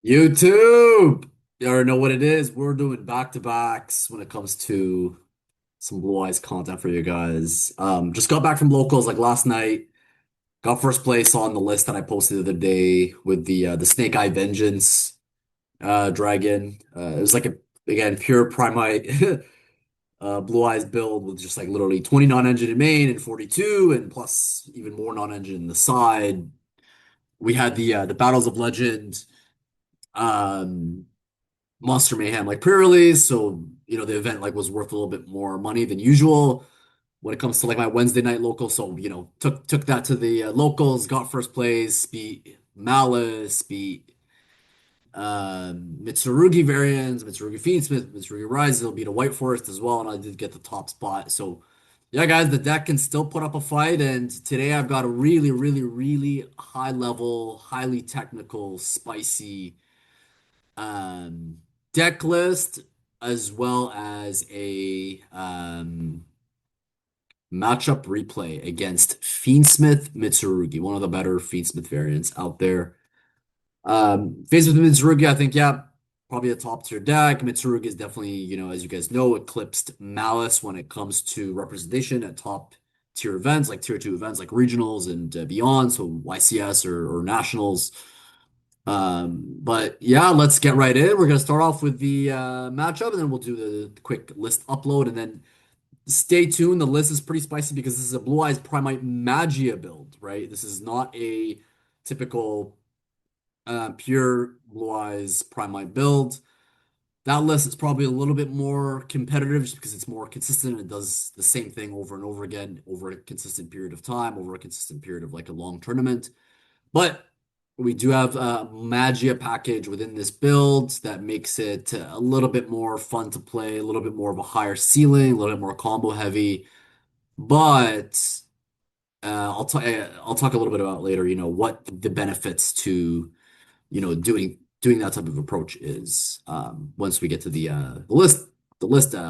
YouTube! You already know what it is. We're doing back-to-backs when it comes to some Blue Eyes content for you guys. Just got back from locals like last night. Got first place on the list that I posted the other day with the Snake Eye Vengeance dragon. It was like a again pure Primite Blue Eyes build with just like literally 20 non-engine in main and 42 and plus even more non-engine in the side. We had the Battles of Legend. Um, Monster Mayhem like pre-release, so the event like was worth a little bit more money than usual when it comes to like my Wednesday night local. So took that to the locals, got first place, beat Malice, beat Mitsurugi variants, Mitsurugi Fiendsmith, Mitsurugi Rise. It'll beat a White Forest as well, and I did get the top spot. So yeah, guys, the deck can still put up a fight, and today I've got a really, really, really high level, highly technical, spicy um, deck list as well as a matchup replay against Fiendsmith Mitsurugi, one of the better Fiendsmith variants out there. Fiendsmith Mitsurugi, I think, yeah, probably a top tier deck. Mitsurugi is definitely, as you guys know, eclipsed Malice when it comes to representation at top tier events, like tier two events, like regionals and beyond, so YCS or nationals. But yeah, let's get right in. We're gonna start off with the matchup, and then we'll do the quick list upload, and then stay tuned. The list is pretty spicy because this is a Blue Eyes Primite Magia build, right? This is not a typical pure Blue Eyes Primite build. That list is probably a little bit more competitive just because it's more consistent. It does the same thing over and over again over a consistent period of time, over a consistent period of like a long tournament. But we do have a Magia package within this build that makes it a little bit more fun to play, a little bit more of a higher ceiling, a little bit more combo heavy. But I'll talk a little bit about later, what the benefits to, doing that type of approach is once we get to the list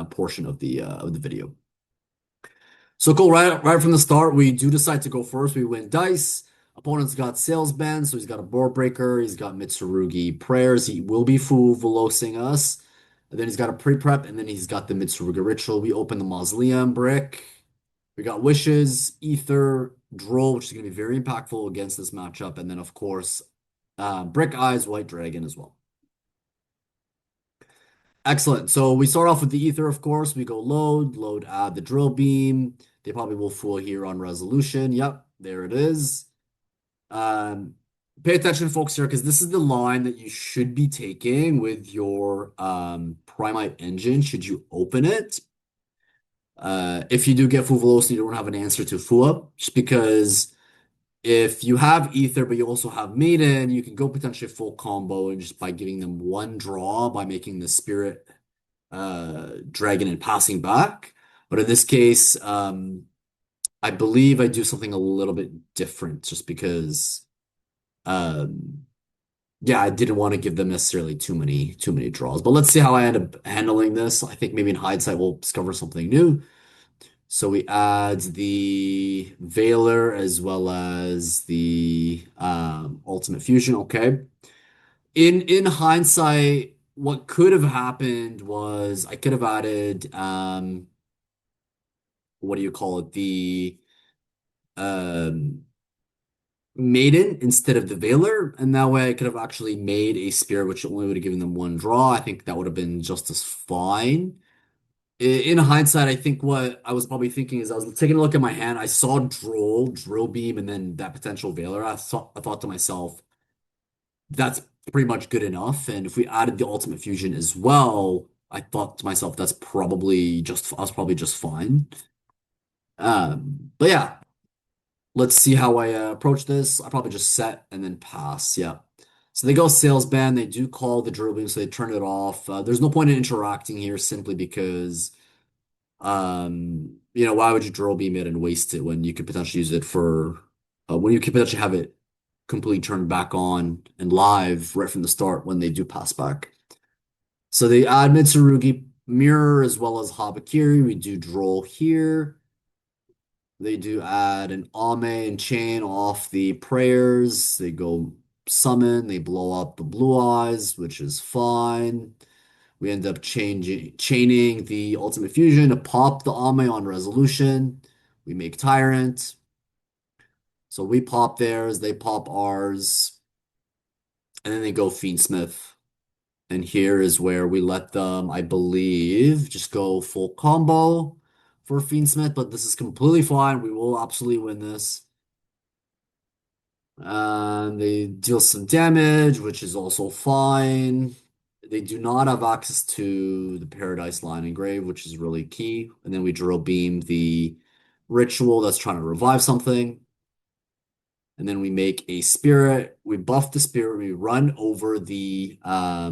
portion of the video. So cool, right from the start, we do decide to go first. We win dice. Opponent's got Salesman, so he's got a board breaker. He's got Mitsurugi prayers. He will be full velocing us. And then he's got a pre-prep, and then he's got the Mitsurugi ritual. We open the mausoleum brick. We got wishes, ether, droll, which is going to be very impactful against this matchup. And then, of course, brick eyes, white dragon as well. Excellent. So we start off with the ether, of course. We go load, add the drill beam. They probably will fool here on resolution. Yep, there it is. Um, Pay attention, folks, here, because this is the line that you should be taking with your Primite engine should you open it. If you do get full velocity, you don't have an answer to Fua, just because if you have Ether, but you also have Maiden, you can go potentially full combo and just by giving them one draw by making the Spirit Dragon and passing back. But in this case, I believe I do something a little bit different just because um yeah, I didn't want to give them necessarily too many draws. But let's see how I end up handling this. I think maybe in hindsight we'll discover something new. So we add the Veiler as well as the Ultimate Fusion. Okay. In hindsight, what could have happened was I could have added what do you call it? The um Maiden instead of the Veiler, and that way I could have actually made a Spear, which only would have given them one draw. I think that would have been just as fine. In hindsight, I think what I was probably thinking is I was taking a look at my hand. I saw Drill Beam, and then that potential Veiler. I thought to myself, that's pretty much good enough. And if we added the Ultimate Fusion as well, I thought to myself, I was probably just fine. But yeah, let's see how I approach this. I probably just set and then pass. Yeah. So they go sales ban. They do call the drill beam, so they turn it off. There's no point in interacting here simply because, why would you drill beam it and waste it when you could potentially use it when you could potentially have it completely turned back on and live right from the start when they do pass back. So they add Mitsurugi mirror as well as Habakiri. We do droll here. They do add an Ame and chain off the prayers. They go summon, they blow up the blue eyes, which is fine. We end up chaining the ultimate fusion to pop the Ame on resolution. We make Tyrant. So we pop theirs, they pop ours, and then they go Fiendsmith. And here is where we let them, I believe, just go full combo for Fiendsmith, but this is completely fine. We will absolutely win this. They deal some damage, which is also fine. They do not have access to the Paradise Line Engrave, which is really key. And then we drill beam the ritual that's trying to revive something. And then we make a spirit. We buff the spirit. We run over the uh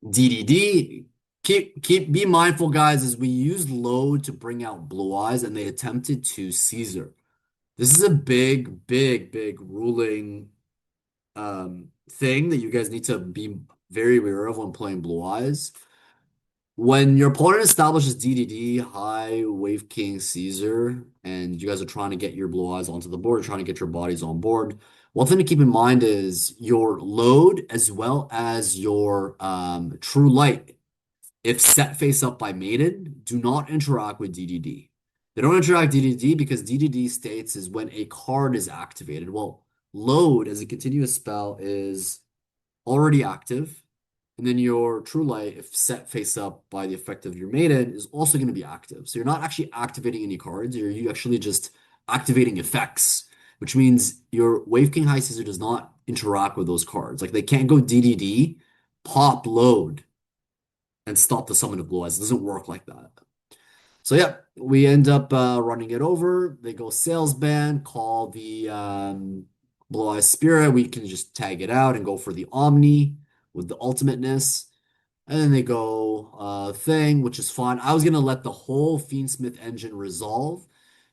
DDD. Be mindful, guys, as we used load to bring out Blue Eyes, and they attempted to Caesar. This is a big, big, big ruling thing that you guys need to be very aware of when playing Blue Eyes. When your opponent establishes DDD, High, Wave King, Caesar, and you guys are trying to get your Blue Eyes onto the board, trying to get your bodies on board, one thing to keep in mind is your load as well as your True Light, if set face up by Maiden, do not interact with DDD. They don't interact DDD because DDD states is when a card is activated. Well, load as a continuous spell is already active. And then your True Light, if set face up by the effect of your Maiden, is also going to be active. So you're not actually activating any cards, you actually just activating effects, which means your Wave King High Caesar does not interact with those cards. Like they can't go DDD, pop load, and stop the summon of Blue Eyes. It doesn't work like that. So yeah, we end up running it over. They go sales ban, call the Blue Eyes Spirit. We can just tag it out and go for the Omni with the ultimateness. And then they go thing, which is fine. I was gonna let the whole Fiendsmith engine resolve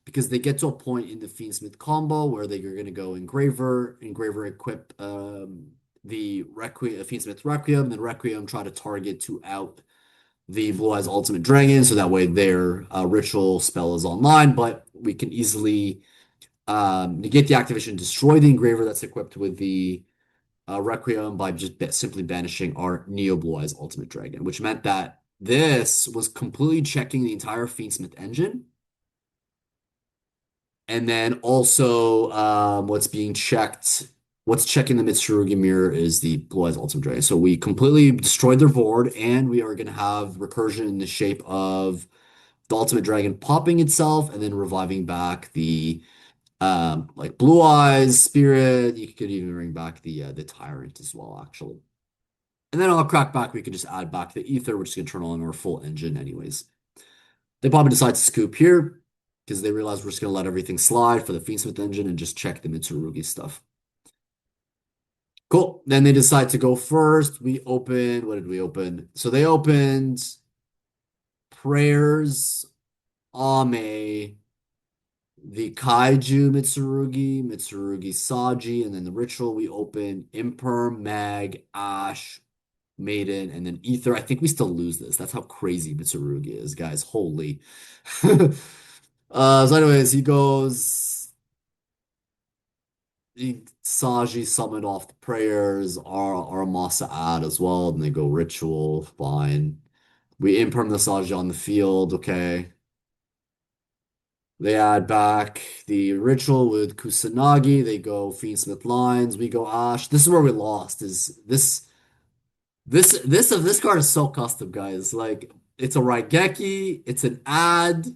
because they get to a point in the Fiendsmith combo where they're gonna go Engraver equip the Requiem, Fiendsmith Requiem, then Requiem try to target to out the Blue Eyes Ultimate Dragon, so that way their ritual spell is online, but we can easily negate the activation, destroy the engraver that's equipped with the Requiem by just simply banishing our Neo Blue Eyes Ultimate Dragon, which meant that this was completely checking the entire Fiendsmith engine. And then also what's checking the Mitsurugi mirror is the Blue Eyes Ultimate Dragon. So we completely destroyed their board, and we are going to have recursion in the shape of the Ultimate Dragon popping itself and then reviving back the like Blue Eyes Spirit. You could even bring back the Tyrant as well, actually. And then on crack back, we could just add back the Ether, which is going to turn on our full engine anyways. They probably decide to scoop here because they realize we're just going to let everything slide for the Fiendsmith engine and just check the Mitsurugi stuff. Cool. Then they decide to go first. We open, what did we open? So they opened Prayers, Ame, the Kaiju Mitsurugi Saji, and then the ritual we open Imperm, Mag, Ash, Maiden, and then Ether. I think we still lose this. That's how crazy Mitsurugi is, guys. Holy. So anyways, Saji summoned off the prayers, Aramasa add as well, and they go ritual, fine. We imperm the Saji on the field, okay. They add back the ritual with Kusanagi. They go Fiendsmith lines. We go Ash. This is where we lost. Is this card is so custom, guys. Like it's a Raigeki. It's an ad.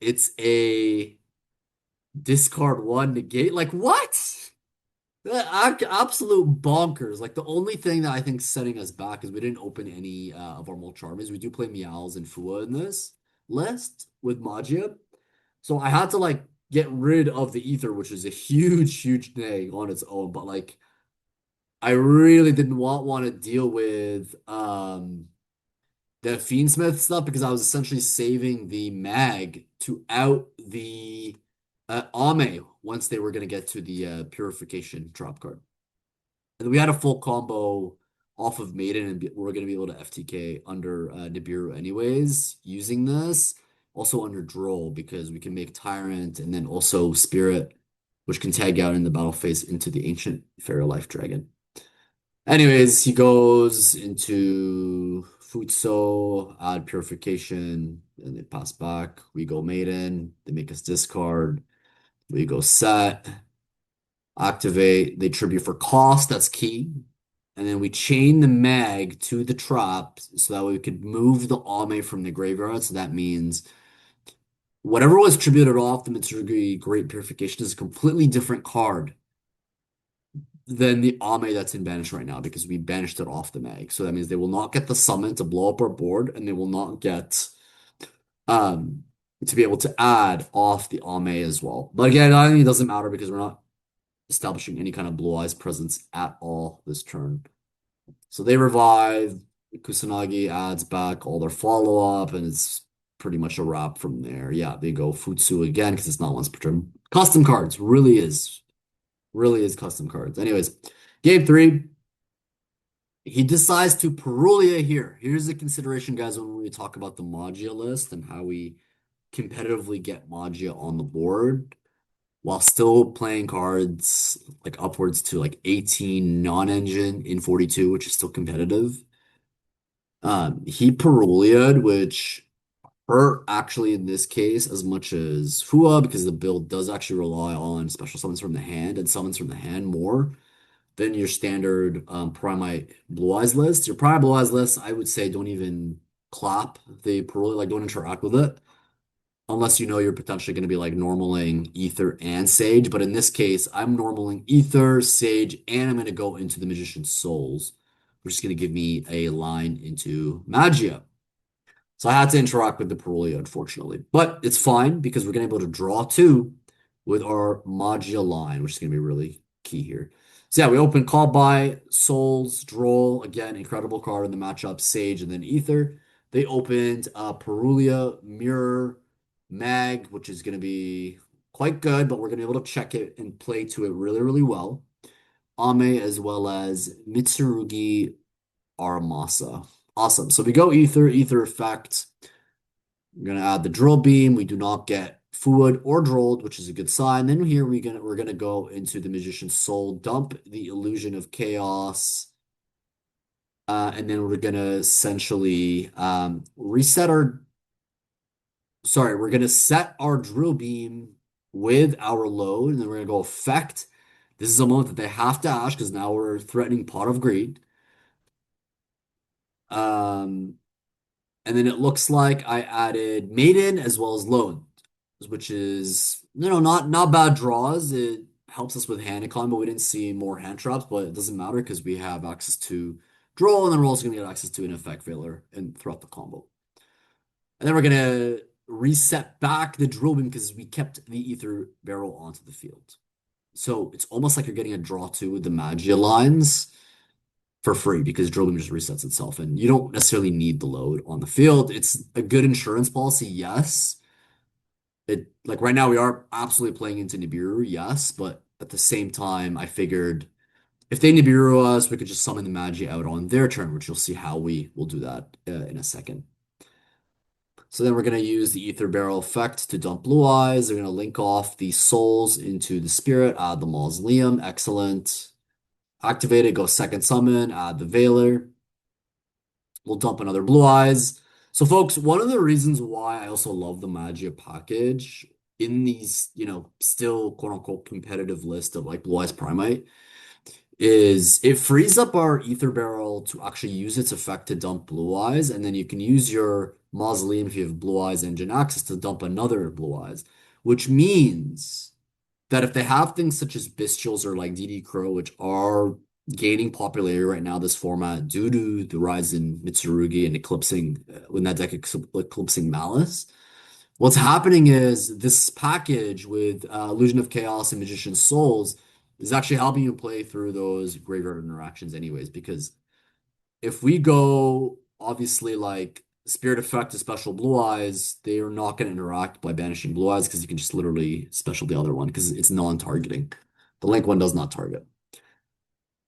It's a discard one negate. Like what? Absolute bonkers. Like the only thing that I think setting us back is we didn't open any of our Molcharmies. We do play Meows and Fua in this list with Magia. So I had to like get rid of the Ether, which is a huge, huge thing on its own. But like I really didn't want to deal with the Fiendsmith stuff because I was essentially saving the mag to out the Ame once they were going to get to the Purification drop card. And we had a full combo off of Maiden, and we're going to be able to FTK under Nibiru anyways, using this. Also under Droll, because we can make Tyrant and then also Spirit. which can tag out in the battle phase into the ancient fairy life dragon. Anyways, he goes into Futso, add purification, and they pass back. We go maiden, they make us discard. We go set, activate, they tribute for cost, that's key. And then we chain the mag to the trap so that we could move the Ame from the graveyard. So that means whatever was tributed off the Mitsurugi Great Purification is a completely different card than the Ame that's in banish right now because we banished it off the mag. So that means they will not get the summon to blow up our board, and they will not get um to be able to add off the Ame as well. But again, I think it doesn't matter because we're not establishing any kind of Blue Eyes presence at all this turn. So they revive. Kusanagi adds back all their follow-up, and it's pretty much a wrap from there. Yeah, they go Futsu again because it's not once per turn. Custom cards really is custom cards. Anyways, game three, he decides to Perulia here. Here's the consideration, guys, when we talk about the Magia list and how we competitively get Magia on the board while still playing cards like upwards to like 18 non-engine in 42, which is still competitive. He Perulia'd, which hurt actually in this case as much as Fua because the build does actually rely on special summons from the hand and summons from the hand more than your standard Primite Blue Eyes list. Your Primite Blue Eyes list, I would say, don't even clap the Perulia, like don't interact with it unless you know you're potentially going to be like normaling Ether and Sage. But in this case, I'm normaling Ether, Sage, and I'm going to go into the Magician's Souls, which is going to give me a line into Magia. So I had to interact with the Perulia, unfortunately. But it's fine because we're going to be able to draw two with our Magia line, which is going to be really key here. So yeah, we open Call by, Souls, Droll. Again, incredible card in the matchup, Sage, and then Ether. They opened Perulia, Mirror, Mag, which is going to be quite good, but we're going to be able to check it and play to it really, really well. Ame as well as Mitsurugi Aramasa. Awesome. So we go Ether, Ether effect. We're gonna add the drill beam. We do not get food or drolled, which is a good sign. Then here we're gonna go into the Magician's Soul, dump the Illusion of Chaos, and then we're gonna essentially reset our. Sorry, we're gonna set our drill beam with our load, and then we're gonna go effect. This is a moment that they have to ash because now we're threatening Pot of Greed. Um, And then it looks like I added Maiden as well as Load, which is, not bad draws. It helps us with hand econ, but we didn't see more hand traps, but it doesn't matter because we have access to draw, and then we're also going to get access to an effect failure and throughout the combo. And then we're going to reset back the drill beam because we kept the ether barrel onto the field. So it's almost like you're getting a draw two with the Magia lines for free because drill beam just resets itself and you don't necessarily need the load on the field. It's a good insurance policy, yes. It like right now we are absolutely playing into Nibiru, yes, but at the same time I figured if they Nibiru us, we could just summon the Magi out on their turn, which you'll see how we will do that in a second. So then we're going to use the Ether Barrel effect to dump Blue Eyes. They're going to link off the souls into the Spirit, add the Mausoleum. Excellent. Activate it, go second summon, add the Veiler. We'll dump another Blue Eyes. So, folks, one of the reasons why I also love the Magia package in these, still quote unquote competitive list of like Blue Eyes Primite is it frees up our Ether Barrel to actually use its effect to dump Blue Eyes, and then you can use your Mausoleum if you have Blue Eyes Engine access to dump another Blue Eyes, which means that if they have things such as Bestials or like DD Crow, which are gaining popularity right now, this format, due to the rise in Mitsurugi and eclipsing, when that deck eclipsing Malice, what's happening is this package with Illusion of Chaos and Magician's Souls is actually helping you play through those graveyard interactions anyways, because if we go obviously like Spirit Effect to special Blue Eyes, they are not going to interact by banishing Blue Eyes because you can just literally special the other one because it's non-targeting. The Link one does not target.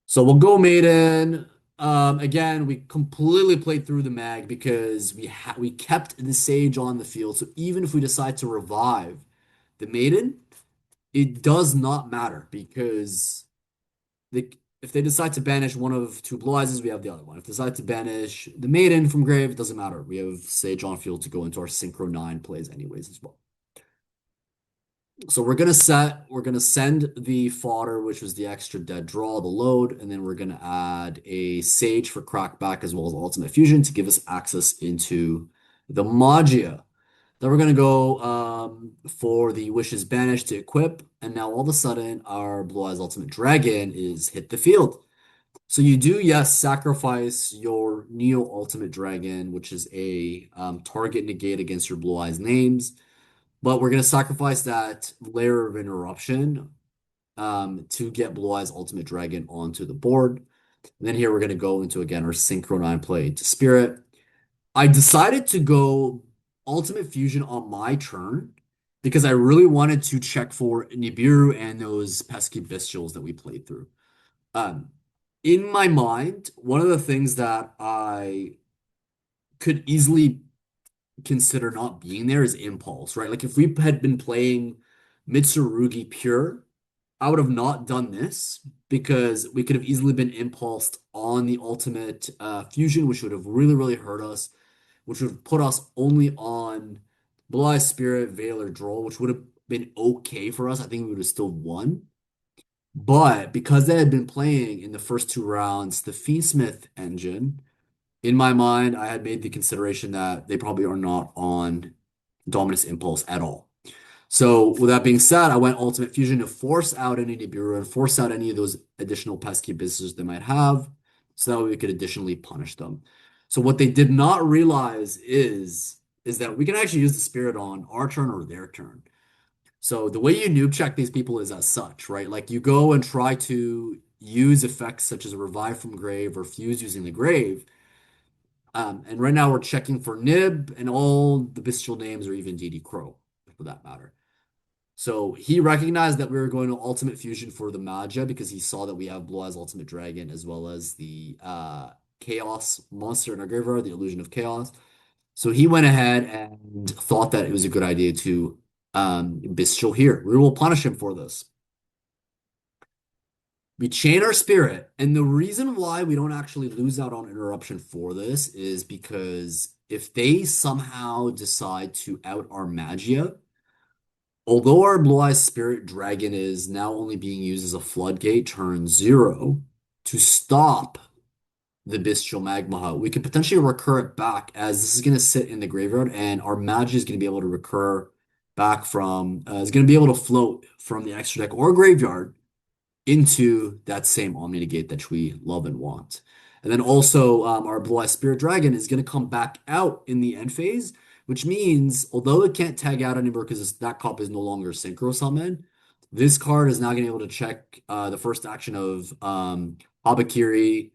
So we'll go Maiden. Again, we completely played through the mag because we kept the Sage on the field. So even if we decide to revive the Maiden, It does not matter because they, if they decide to banish one of two Blue Eyes, we have the other one. If they decide to banish the Maiden from Grave, it doesn't matter. We have Sage on field to go into our Synchro 9 plays anyways as well. So we're gonna send the fodder, which was the extra dead draw, the load, and then we're gonna add a Sage for Crackback as well as Ultimate Fusion to give us access into the Magia. Then we're gonna go for the Wishes Banished to equip, and now all of a sudden our Blue Eyes Ultimate Dragon is hit the field. So you do, yes, sacrifice your Neo Ultimate Dragon, which is a target negate against your Blue Eyes names. But we're gonna sacrifice that layer of interruption to get Blue Eyes Ultimate Dragon onto the board. And then here we're gonna go into again our Synchro 9 play into Spirit. I decided to go Ultimate Fusion on my turn because I really wanted to check for Nibiru and those pesky bestials that we played through. Um, in my mind, one of the things that I could easily consider not being there is impulse, right? Like if we had been playing Mitsurugi pure, I would have not done this because we could have easily been impulsed on the ultimate fusion, which would have really, really hurt us, which would have put us only on Blue Eye Spirit, Veil, or Droll, which would have been okay for us. I think we would have still won. But because they had been playing in the first two rounds, the Fiendsmith engine, in my mind, I had made the consideration that they probably are not on Dominus Impulse at all. So with that being said, I went Ultimate Fusion to force out any Nibiru and force out any of those additional pesky businesses they might have, so that way we could additionally punish them. So what they did not realize is that we can actually use the spirit on our turn or their turn. So the way you noob check these people is as such, right? Like you go and try to use effects such as revive from grave or fuse using the grave. And right now we're checking for Nib and all the bestial names or even DD Crow, for that matter. So he recognized that we were going to Ultimate Fusion for the Magia because he saw that we have Blue Eyes Ultimate Dragon as well as the Chaos monster in our graveyard, the Illusion of Chaos. So he went ahead and thought that it was a good idea to bestial here. We will punish him for this. We chain our spirit, and the reason why we don't actually lose out on interruption for this is because if they somehow decide to out our Magia, although our Blue Eyes Spirit Dragon is now only being used as a floodgate turn 0 to stop the Bestial Magma Hut, we could potentially recur it back as this is going to sit in the graveyard and our Magia is going to be able to recur back from, is going to be able to float from the extra deck or graveyard into that same Omni Negate that we love and want. And then also, our Blue Eye Spirit Dragon is going to come back out in the end phase, which means although it can't tag out anymore because that cop is no longer Synchro Summon, this card is now going to be able to check the first action of Habakiri,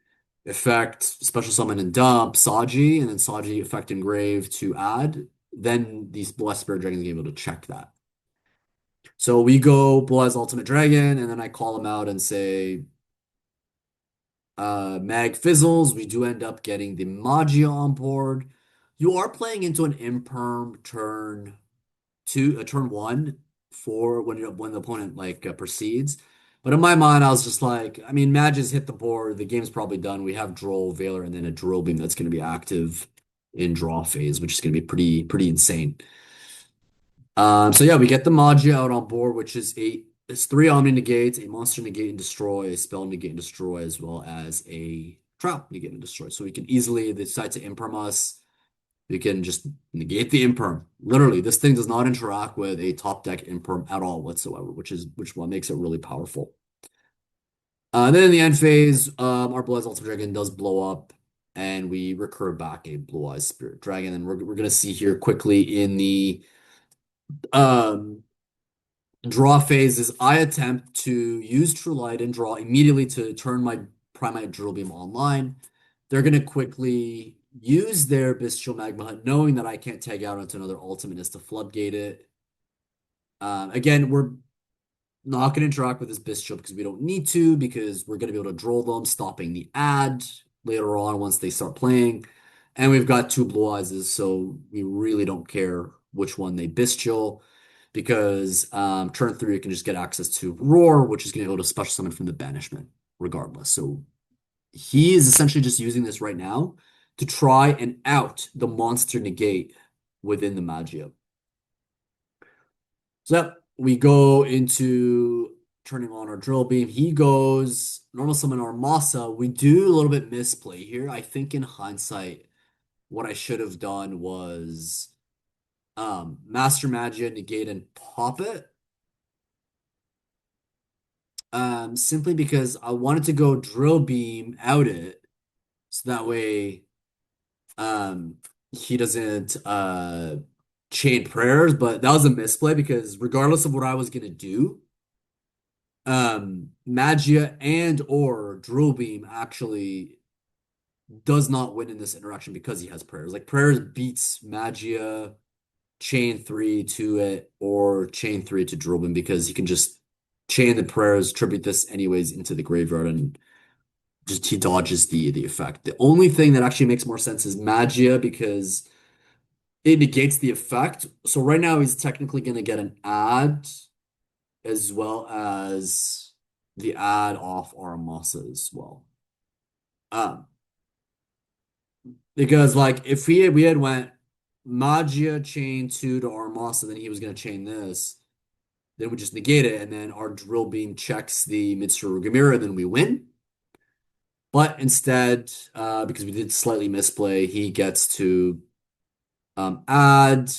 effect, special summon and dump, Saji, and then Saji effect engrave to add. Then these Blue Eye Spirit Dragon is going to be able to check that. So we go Blue Eyes Ultimate Dragon, and then I call him out and say, Mag fizzles. We do end up getting the Magia on board. You are playing into an imperm turn two, turn one for when the opponent like proceeds. But in my mind, I was just like, I mean, Magi's hit the board. The game's probably done. We have Droll, Veiler, and then a Drill Beam that's going to be active in draw phase, which is going to be pretty insane. So yeah, we get the Magia out on board, which is it's three Omni Negates, a Monster Negate and Destroy, a Spell Negate and Destroy, as well as a Trap Negate and Destroy. So we can easily decide to Imperm us. We can just negate the Imperm. Literally, this thing does not interact with a top deck Imperm at all whatsoever, which what makes it really powerful. And then in the end phase, our Blue Eyes Ultimate Dragon does blow up, and we recur back a Blue Eyes Spirit Dragon. And we're gonna see here quickly in the um draw phase is I attempt to use True Light and draw immediately to turn my Primite Drill Beam online. They're going to quickly use their Bestial Magma Hunt, knowing that I can't tag out onto another ultimate is to floodgate it. Again, we're not going to interact with this Bestial because we don't need to, because we're going to be able to draw them, stopping the ad later on once they start playing. And we've got two Blue Eyes, so we really don't care which one they Bestial. because turn three you can just get access to Roar, which is going to be able to special summon from the banishment regardless. So he is essentially just using this right now to try and out the monster negate within the Magia. So yep, we go into turning on our drill beam. He goes normal summon our Masa. We do a little bit misplay here. I think in hindsight, what I should have done was Master Magia, negate, and pop it. Simply because I wanted to go drill beam out it, so that way um he doesn't chain prayers, but that was a misplay because regardless of what I was gonna do, Magia and or drill beam actually does not win in this interaction because he has prayers. Like prayers beats Magia chain three to it or chain three to drill beam because he can just chain the prayers, tribute this anyways into the graveyard and just he dodges the effect. The only thing that actually makes more sense is Magia because it negates the effect. So right now he's technically going to get an ad as well as the ad off Aramasa as well. Um, because like if we had went Magia chain two to Aramasa, then he was going to chain this. Then we just negate it, and then our drill beam checks the Mitsurugi mirror, and then we win. But instead, because we did slightly misplay, he gets to add.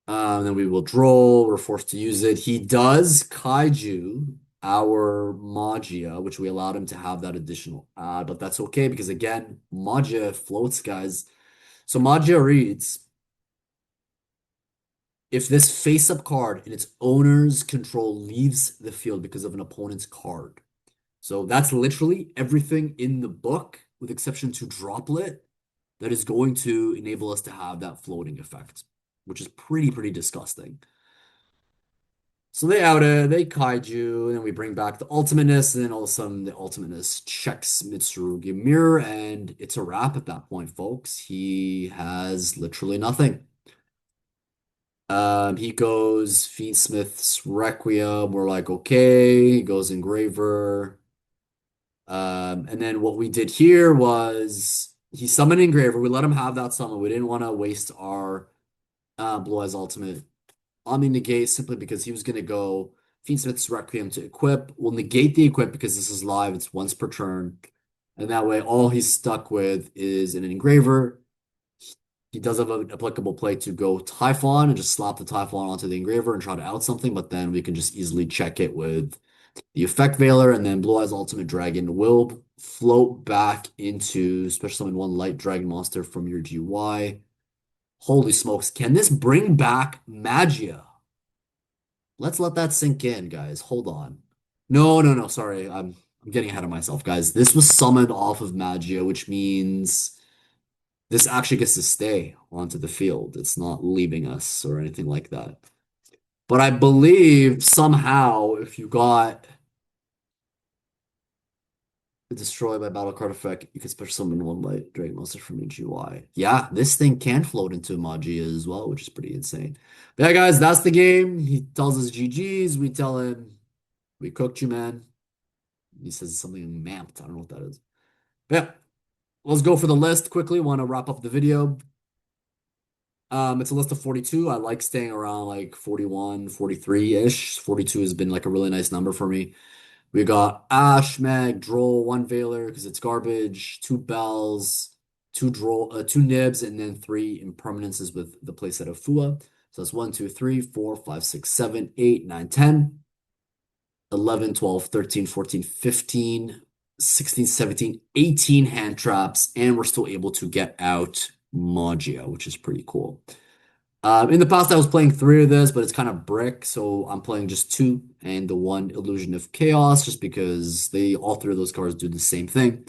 Then we will draw. We're forced to use it. He does kaiju our Magia, which we allowed him to have that additional add, but that's okay because again, Magia floats, guys. So Magia reads, if this face-up card in its owner's control leaves the field because of an opponent's card. So that's literally everything in the book, with exception to Droplet, that is going to enable us to have that floating effect, which is pretty disgusting. So they out it, they kaiju, and then we bring back the ultimateness, and then all of a sudden the ultimateness checks Mitsurugi mirror, and it's a wrap at that point, folks. He has literally nothing. He goes Fiendsmith's Requiem. We're like, okay. He goes Engraver. And then what we did here was he summoned Engraver. We let him have that summon. We didn't want to waste our Blue Eyes Ultimate on the negate simply because he was going to go Fiendsmith's Requiem to equip. We'll negate the equip because this is live. It's once per turn. And that way, all he's stuck with is an Engraver. He does have an applicable play to go Typhon and just slap the Typhon onto the Engraver and try to out something, but then we can just easily check it with the Effect Veiler, and then Blue Eyes Ultimate Dragon will float back into Special Summon one Light Dragon monster from your GY. Holy smokes, can this bring back Magia? Let's let that sink in, guys. Hold on. No, sorry. I'm getting ahead of myself, guys. This was summoned off of Magia, which means this actually gets to stay onto the field. It's not leaving us or anything like that. But I believe somehow if you got destroy by battle card effect, you can special summon one light dragon monster from your GY. Yeah, this thing can float into Magia as well, which is pretty insane. But yeah, guys, that's the game. He tells us GG's. We tell him we cooked you, man. He says something mamped. I don't know what that is. But yeah, let's go for the list quickly. Want to wrap up the video. It's a list of 42. I like staying around like 41, 43-ish. 42 has been like a really nice number for me. We got Ash, Mag, Droll, one Veiler because it's garbage, two Bells, two Droll, two Nibs, and then three Impermanences with the playset of Fua. So that's 1, 2, 3, 4, 5, 6, 7, 8, 9, 10, 11, 12, 13, 14, 15, 16, 17, 18 hand traps, and we're still able to get out Magia, which is pretty cool. In the past, I was playing three of this, but it's kind of brick, so I'm playing just two and the one Illusion of Chaos, just because all three of those cards do the same thing.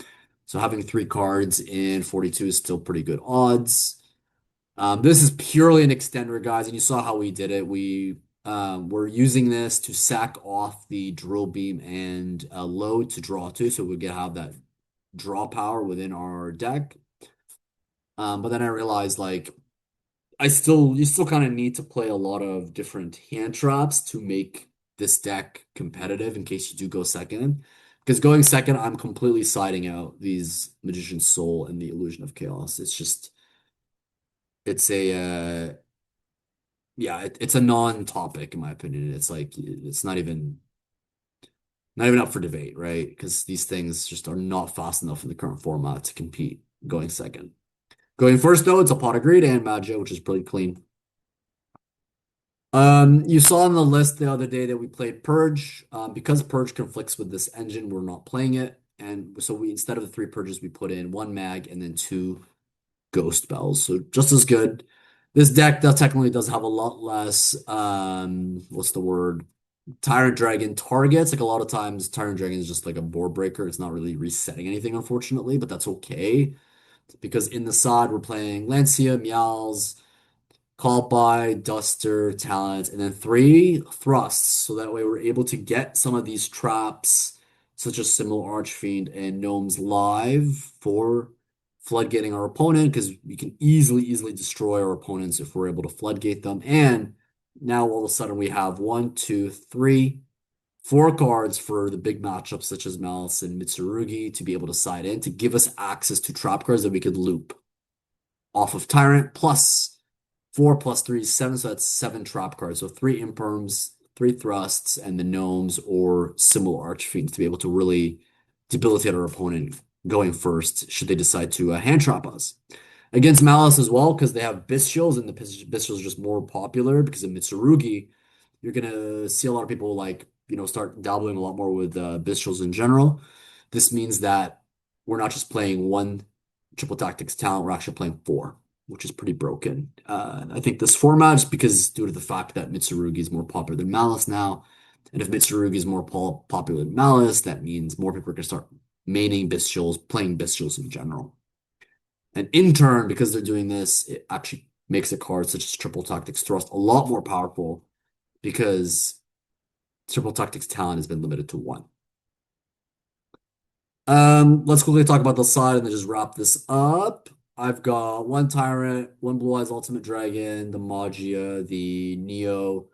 So having three cards in 42 is still pretty good odds. This is purely an extender, guys, and you saw how we did it. We were using this to sack off the drill beam and load to draw two, so we can have that draw power within our deck. But then I realized, like, you still kind of need to play a lot of different hand traps to make this deck competitive in case you do go second. Because going second, I'm completely siding out these Magician's Soul and the Illusion of Chaos. It's just, it's a, yeah, it's a non-topic in my opinion. It's like, it's not even up for debate, right? Because these things just are not fast enough in the current format to compete going second. Going first, though, it's a Pot of Greed and Magia, which is pretty clean. You saw on the list the other day that we played Purge. Because Purge conflicts with this engine, we're not playing it. And so we instead of the three purges, we put in one mag and then two ghost bells. So just as good. This deck that technically does have a lot less what's the word? Tyrant Dragon targets. Like a lot of times Tyrant Dragon is just like a board breaker. It's not really resetting anything, unfortunately, but that's okay. Because in the side we're playing Lancia, Meows. Call by, Duster, Talent, and then three thrusts. So that way we're able to get some of these traps, such as Similar Archfiend and Gnomes live for floodgating our opponent, because we can easily destroy our opponents if we're able to floodgate them. And now all of a sudden we have one, two, three, four cards for the big matchups such as Malice and Mitsurugi to be able to side in to give us access to trap cards that we could loop off of Tyrant plus 4 plus 3 is 7, so that's 7 trap cards. So 3 imperms, 3 thrusts, and the gnomes or similar archfiends to be able to really debilitate our opponent going first, should they decide to hand trap us. Against Malice as well, because they have Bestials, and the Bestials are just more popular because of Mitsurugi. You're gonna see a lot of people like, start dabbling a lot more with Bestials in general. This means that we're not just playing one triple tactics talent, we're actually playing 4, which is pretty broken. I think this format is because due to the fact that Mitsurugi is more popular than Malice now, and if Mitsurugi is more popular than Malice, that means more people are going to start maining Bestials, playing Bestials in general. And in turn, because they're doing this, it actually makes a card such as Triple Tactics Thrust a lot more powerful because Triple Tactics Talent has been limited to 1. Let's quickly talk about the side and then just wrap this up. I've got one Tyrant, one Blue Eyes Ultimate Dragon, the Magia, the Neo,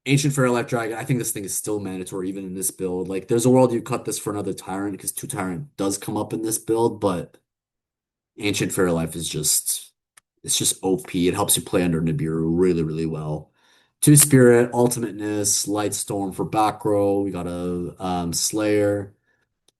Ancient Fairy Life Dragon. I think this thing is still mandatory even in this build. Like, there's a world you cut this for another Tyrant because 2 Tyrant does come up in this build, but Ancient Fairy Life is it's just OP. It helps you play under Nibiru really well. 2 Spirit, Ultimateness, Light Storm for back row. We got a Slayer,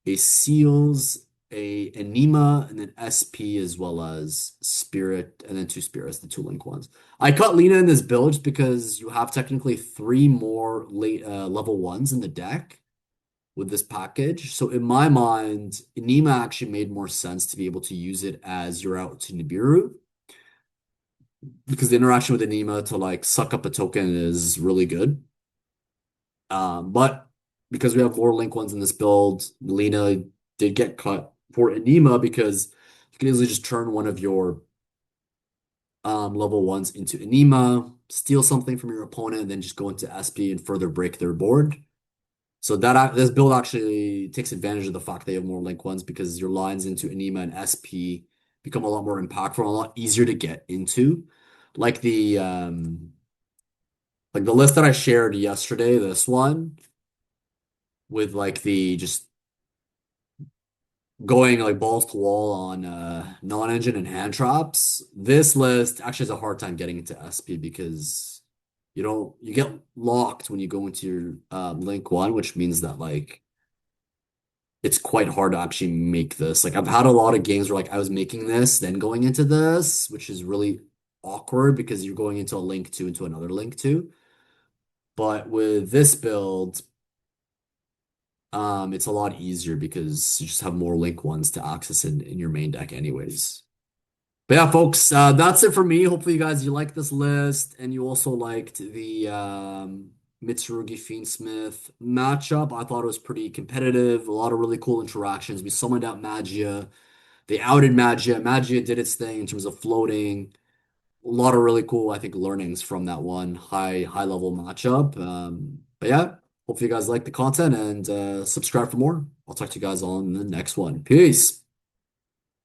a Seals, a Anima, and then SP as well as Spirit, and then 2 Spirits, the 2 link ones. I cut Lena in this build just because you have technically 3 more late level 1s in the deck with this package. So in my mind, Anima actually made more sense to be able to use it as you're out to Nibiru because the interaction with Anima to like suck up a token is really good. But because we have more link ones in this build, Lena did get cut for Anima because you can easily just turn one of your level 1s into Anima, steal something from your opponent, and then just go into SP and further break their board. So this build actually takes advantage of the fact they have more link ones because your lines into Anima and SP become a lot more impactful, and a lot easier to get into. Like the list that I shared yesterday, this one with like the just going like balls to wall on non-engine and hand traps. This list actually has a hard time getting into SP because you get locked when you go into your link 1, which means that like it's quite hard to actually make this. Like I've had a lot of games where like I was making this, then going into this, which is really awkward because you're going into a link 2 into another link 2. But with this build, it's a lot easier because you just have more link 1s to access in your main deck anyways. But yeah, folks, that's it for me. Hopefully you like this list and you also liked the Mitsurugi Fiendsmith matchup. I thought it was pretty competitive, a lot of really cool interactions. We summoned out Magia. They outed Magia. Magia did its thing in terms of floating. A lot of really cool, I think, learnings from that one high level matchup. But yeah, hopefully you guys like the content and subscribe for more. I'll talk to you guys on the next one. Peace.